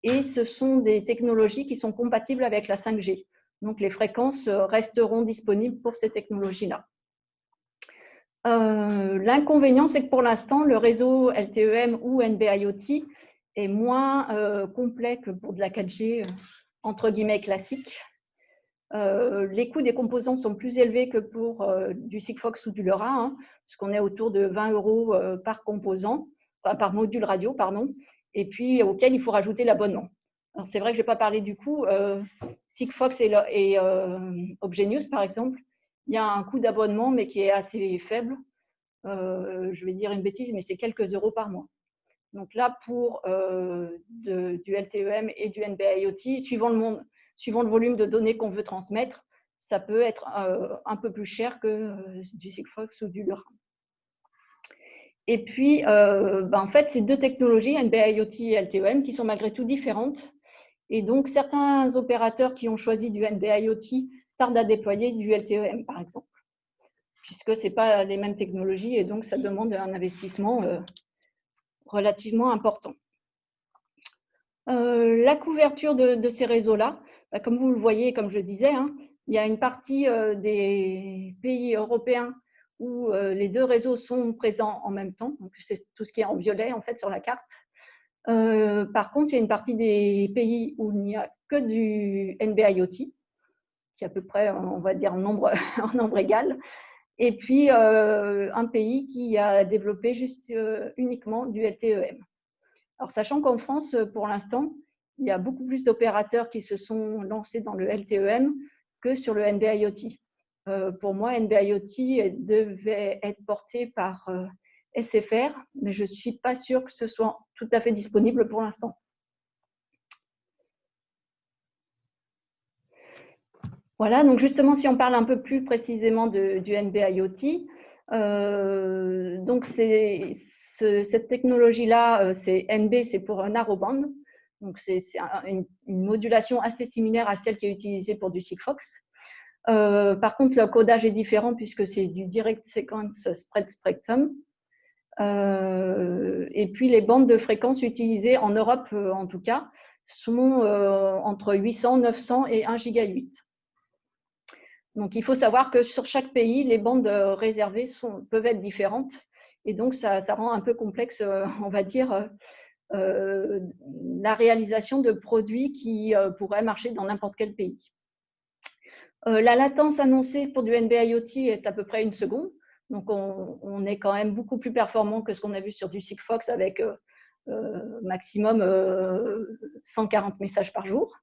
Et ce sont des technologies qui sont compatibles avec la 5G. Donc, les fréquences resteront disponibles pour ces technologies-là. L'inconvénient, c'est que pour l'instant, le réseau LTE-M ou NB-IoT est moins complet que pour de la 4G, entre guillemets, classique. Les coûts des composants sont plus élevés que pour du Sigfox ou du LoRa, hein, puisqu'on est autour de 20 € par composant, enfin, par module radio, pardon, et puis auquel il faut rajouter l'abonnement. Alors c'est vrai que je n'ai pas parlé du coût. Sigfox et Obgenius, par exemple, il y a un coût d'abonnement, mais qui est assez faible. Je vais dire une bêtise, mais c'est quelques euros par mois. Donc là, pour du LTE-M et du NB-IoT, suivant le volume de données qu'on veut transmettre, ça peut être un peu plus cher que du Sigfox ou du LoRa. Et puis, en fait, ces deux technologies, NB-IoT et LTE-M, qui sont malgré tout différentes. Et donc, certains opérateurs qui ont choisi du NB-IoT tardent à déployer du LTE-M, par exemple, puisque ce n'est pas les mêmes technologies et donc ça demande un investissement relativement important. La couverture de ces réseaux-là, comme vous le voyez, comme je disais, hein, il y a une partie des pays européens où les deux réseaux sont présents en même temps. Donc, c'est tout ce qui est en violet, en fait, sur la carte. Par contre, il y a une partie des pays où il n'y a que du NB-IoT, qui est à peu près, on va dire, en nombre égal. Et puis, un pays qui a développé juste uniquement du LTE-M. Alors, sachant qu'en France, pour l'instant, il y a beaucoup plus d'opérateurs qui se sont lancés dans le LTE-M que sur le NB-IoT. Pour moi, NB-IoT devait être porté par SFR, mais je ne suis pas sûre que ce soit tout à fait disponible pour l'instant. Voilà, donc justement, si on parle un peu plus précisément du NB-IoT, donc cette technologie-là, c'est NB, c'est pour un narrowband. Donc, c'est une modulation assez similaire à celle qui est utilisée pour du Sigfox. Par contre, le codage est différent puisque c'est du Direct Sequence Spread Spectrum. Et puis, les bandes de fréquences utilisées en Europe, en tout cas, sont entre 800, 900 et 1 gigabyte. Donc, il faut savoir que sur chaque pays, les bandes réservées peuvent être différentes. Et donc, ça rend un peu complexe, on va dire, la réalisation de produits qui pourraient marcher dans n'importe quel pays. La latence annoncée pour du NB-IoT est à peu près 1 seconde. Donc, on est quand même beaucoup plus performant que ce qu'on a vu sur du Sigfox avec maximum 140 messages par jour.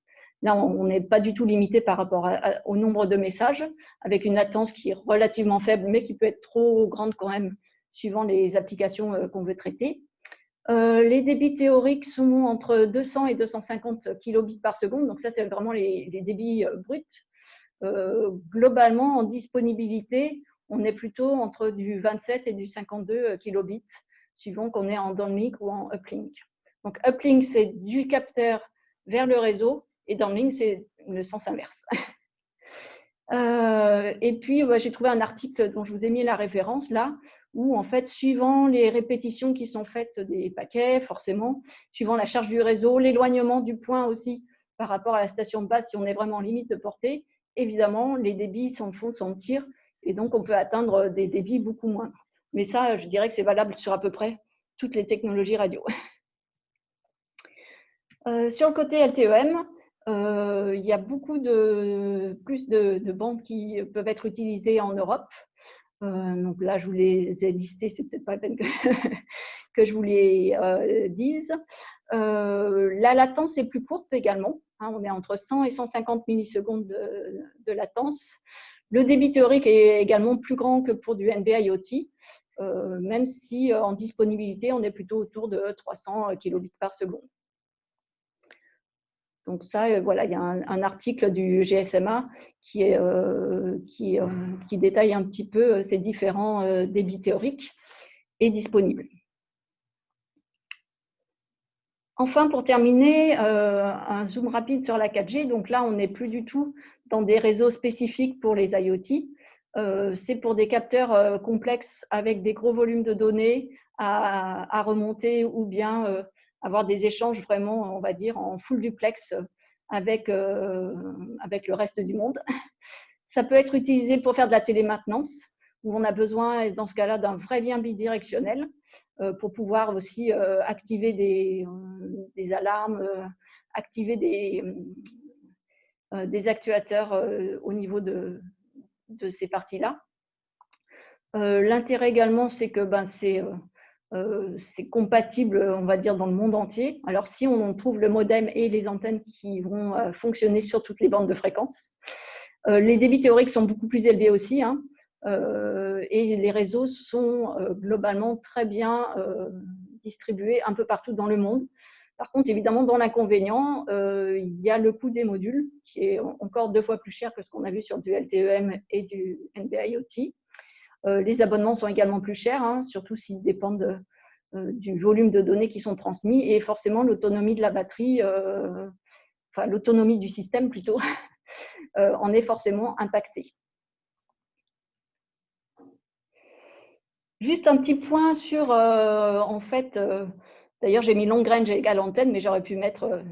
Là, on n'est pas du tout limité par rapport au nombre de messages, avec une latence qui est relativement faible, mais qui peut être trop grande quand même, suivant les applications qu'on veut traiter. Les débits théoriques sont entre 200 et 250 kilobits par seconde, donc ça, c'est vraiment les débits bruts. Globalement, en disponibilité, on est plutôt entre du 27 et du 52 kilobits, suivant qu'on est en downlink ou en uplink. Donc, uplink, c'est du capteur vers le réseau, et downlink, c'est le sens inverse. Et puis, j'ai trouvé un article dont je vous ai mis la référence là, où en fait, suivant les répétitions qui sont faites des paquets, forcément, suivant la charge du réseau, l'éloignement du point aussi par rapport à la station de base, si on est vraiment en limite de portée, évidemment, les débits s'en font sentir, et donc on peut atteindre des débits beaucoup moins. Mais ça, je dirais que c'est valable sur à peu près toutes les technologies radio. Sur le côté LTE-M, il y a beaucoup plus de bandes qui peuvent être utilisées en Europe. Donc là, je vous les ai listées, c'est peut-être pas la peine que je vous les dise. La latence est plus courte également. Hein, on est entre 100 et 150 millisecondes de latence. Le débit théorique est également plus grand que pour du NB-IoT, même si en disponibilité, on est plutôt autour de 300 kilobits par seconde. Donc ça, voilà, il y a un article du GSMA qui détaille un petit peu ces différents débits théoriques et disponibles. Enfin, pour terminer, un zoom rapide sur la 4G. Donc là, on n'est plus du tout dans des réseaux spécifiques pour les IoT. C'est pour des capteurs complexes avec des gros volumes de données à remonter ou bien avoir des échanges vraiment, on va dire, en full duplex avec le reste du monde. Ça peut être utilisé pour faire de la télémaintenance. où on a besoin, dans ce cas-là, d'un vrai lien bidirectionnel pour pouvoir aussi activer des alarmes, activer des actuateurs au niveau de ces parties-là. L'intérêt également, c'est que c'est compatible, on va dire, dans le monde entier. Alors, si on trouve le modem et les antennes qui vont fonctionner sur toutes les bandes de fréquences. Les débits théoriques sont beaucoup plus élevés aussi, hein, et les réseaux sont globalement très bien distribués un peu partout dans le monde. Par contre, évidemment, dans l'inconvénient, il y a le coût des modules qui est encore 2 fois plus cher que ce qu'on a vu sur du LTE-M et du NB-IoT. Les abonnements sont également plus chers, hein, surtout s'ils dépendent du volume de données qui sont transmis, et forcément l'autonomie de la batterie, enfin l'autonomie du système plutôt, en est forcément impactée. Juste un petit point sur, en fait, d'ailleurs j'ai mis long range égale antenne, mais j'aurais pu mettre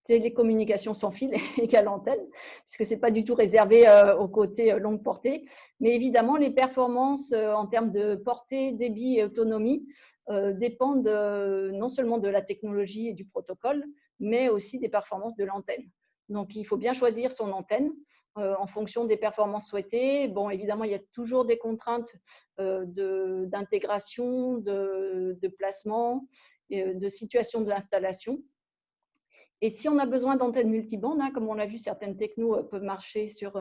télécommunication sans fil égale antenne, puisque ce n'est pas du tout réservé au côté longue portée. Mais évidemment, les performances en termes de portée, débit et autonomie dépendent non seulement de la technologie et du protocole, mais aussi des performances de l'antenne. Donc, il faut bien choisir son antenne en fonction des performances souhaitées. Bon, évidemment, il y a toujours des contraintes d'intégration, de placement, de situation de l'installation. Et si on a besoin d'antennes multibandes, hein, comme on l'a vu, certaines technos peuvent marcher sur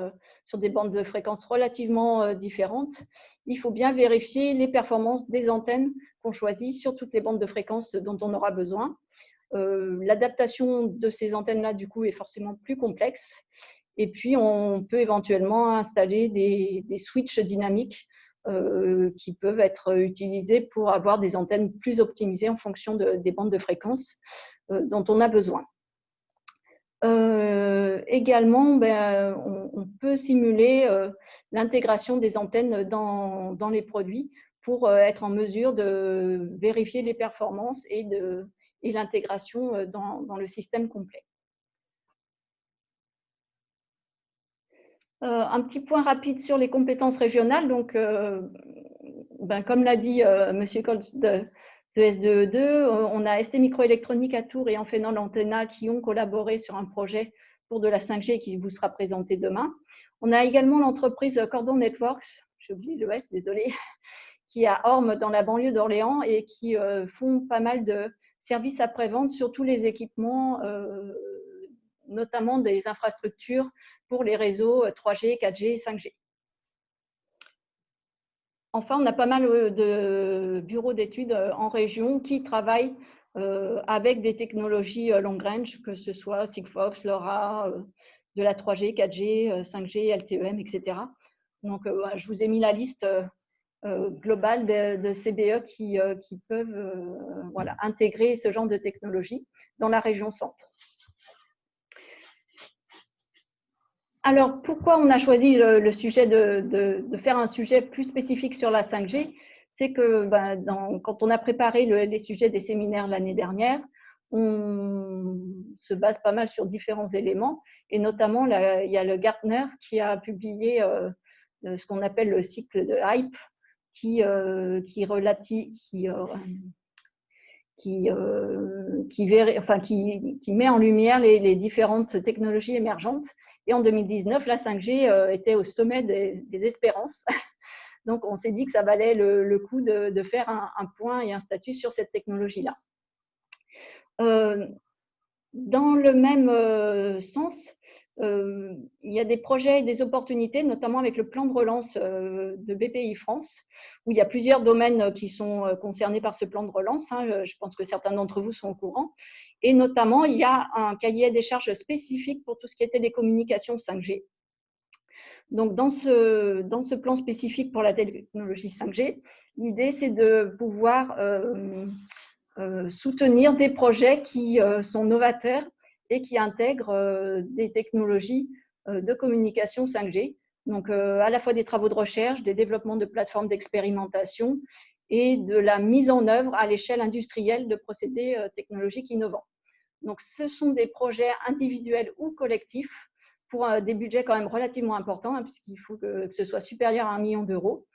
des bandes de fréquences relativement différentes, il faut bien vérifier les performances des antennes qu'on choisit sur toutes les bandes de fréquences dont on aura besoin. L'adaptation de ces antennes-là, du coup, est forcément plus complexe. Et puis, on peut éventuellement installer des switches dynamiques qui peuvent être utilisés pour avoir des antennes plus optimisées en fonction des bandes de fréquences dont on a besoin. Également, on peut simuler l'intégration des antennes dans les produits pour être en mesure de vérifier les performances et l'intégration dans le système complet. Un petit point rapide sur les compétences régionales. Donc, comme l'a dit M. Koltz de S2E2, on a ST Microélectronique à Tours et Enfénan l'Antena qui ont collaboré sur un projet pour de la 5G qui vous sera présenté demain. On a également l'entreprise Cordon Networks, j'ai oublié le S, désolé, qui est à Orme dans la banlieue d'Orléans et qui font pas mal de services après-vente sur tous les équipements, notamment des infrastructures pour les réseaux 3G, 4G et 5G. Enfin, on a pas mal de bureaux d'études en région qui travaillent avec des technologies long range, que ce soit Sigfox, LoRa, de la 3G, 4G, 5G, LTE-M, etc. Donc, je vous ai mis la liste globale de CBE qui peuvent intégrer ce genre de technologie dans la région centre. Alors, pourquoi on a choisi le sujet de faire un sujet plus spécifique sur la 5G? C'est que quand on a préparé les sujets des séminaires l'année dernière, on se base pas mal sur différents éléments, et notamment, il y a le Gartner qui a publié ce qu'on appelle le cycle de Hype, qui met en lumière les différentes technologies émergentes. Et en 2019, la 5G était au sommet des espérances. Donc, on s'est dit que ça valait le coup de faire un point et un statut sur cette technologie-là. Dans le même sens, il y a des projets et des opportunités, notamment avec le plan de relance de BPI France, où il y a plusieurs domaines qui sont concernés par ce plan de relance. Hein, je pense que certains d'entre vous sont au courant. Et notamment, il y a un cahier des charges spécifique pour tout ce qui est télécommunications 5G. Donc, dans ce plan spécifique pour la technologie 5G, l'idée, c'est de pouvoir soutenir des projets qui sont novateurs et qui intègrent des technologies de communication 5G. Donc, à la fois des travaux de recherche, des développements de plateformes d'expérimentation et de la mise en œuvre à l'échelle industrielle de procédés technologiques innovants. Donc, ce sont des projets individuels ou collectifs pour des budgets quand même relativement importants, hein, puisqu'il faut que ce soit supérieur à 1 million d'euros.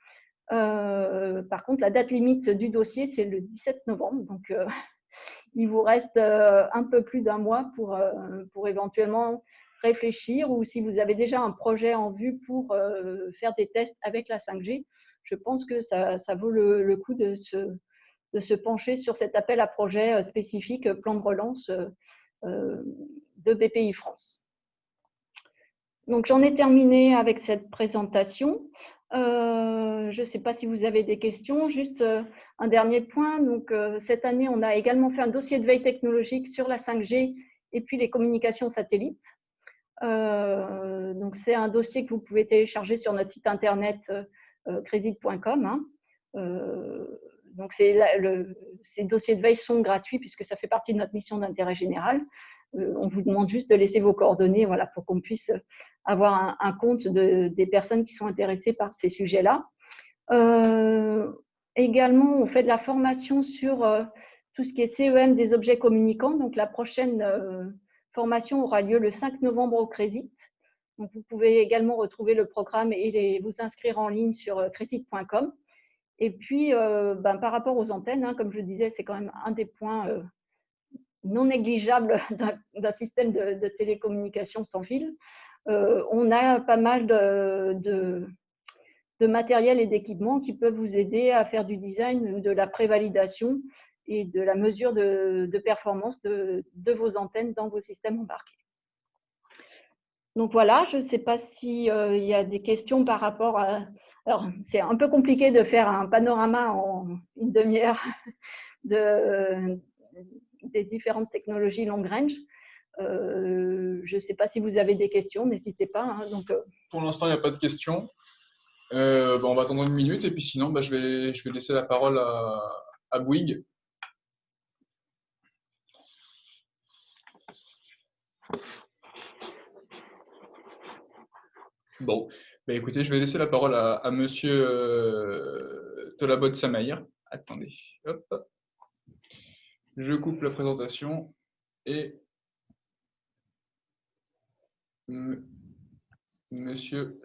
Par contre, la date limite du dossier, c'est le 17 novembre. Donc, il vous reste un peu plus d'un mois pour éventuellement réfléchir, ou si vous avez déjà un projet en vue pour faire des tests avec la 5G, je pense que ça vaut le coup de se pencher sur cet appel à projet spécifique plan de relance de BPI France. Donc, j'en ai terminé avec cette présentation. Je ne sais pas si vous avez des questions. Juste un dernier point. Donc, cette année, on a également fait un dossier de veille technologique sur la 5G et puis les communications satellites. Donc, c'est un dossier que vous pouvez télécharger sur notre site internet cressid.com. Donc, ces dossiers de veille sont gratuits puisque ça fait partie de notre mission d'intérêt général. On vous demande juste de laisser vos coordonnées, voilà, pour qu'on puisse avoir un compte des personnes qui sont intéressées par ces sujets-là. Également, on fait de la formation sur tout ce qui est CEM des objets communicants. Donc, la prochaine formation aura lieu le 5 novembre au Cressid. Donc, vous pouvez également retrouver le programme et vous inscrire en ligne sur cressid.com. Et puis, par rapport aux antennes, comme je le disais, c'est quand même un des points non négligeables d'un système de télécommunication sans fil. On a pas mal de matériel et d'équipements qui peuvent vous aider à faire du design, de la prévalidation et de la mesure de performance de vos antennes dans vos systèmes embarqués. Donc voilà, je ne sais pas s'il y a des questions par rapport à… Alors, c'est un peu compliqué de faire un panorama en une demi-heure des différentes technologies long range. Je ne sais pas si vous avez des questions, n'hésitez pas. Donc, pour l'instant, il n'y a pas de questions. On va attendre une minute et puis sinon, je vais laisser la parole à Bouygues. Bon, écoutez, je vais laisser la parole à monsieur Tolabot Samaïr. Attendez, hop. Je coupe la présentation et monsieur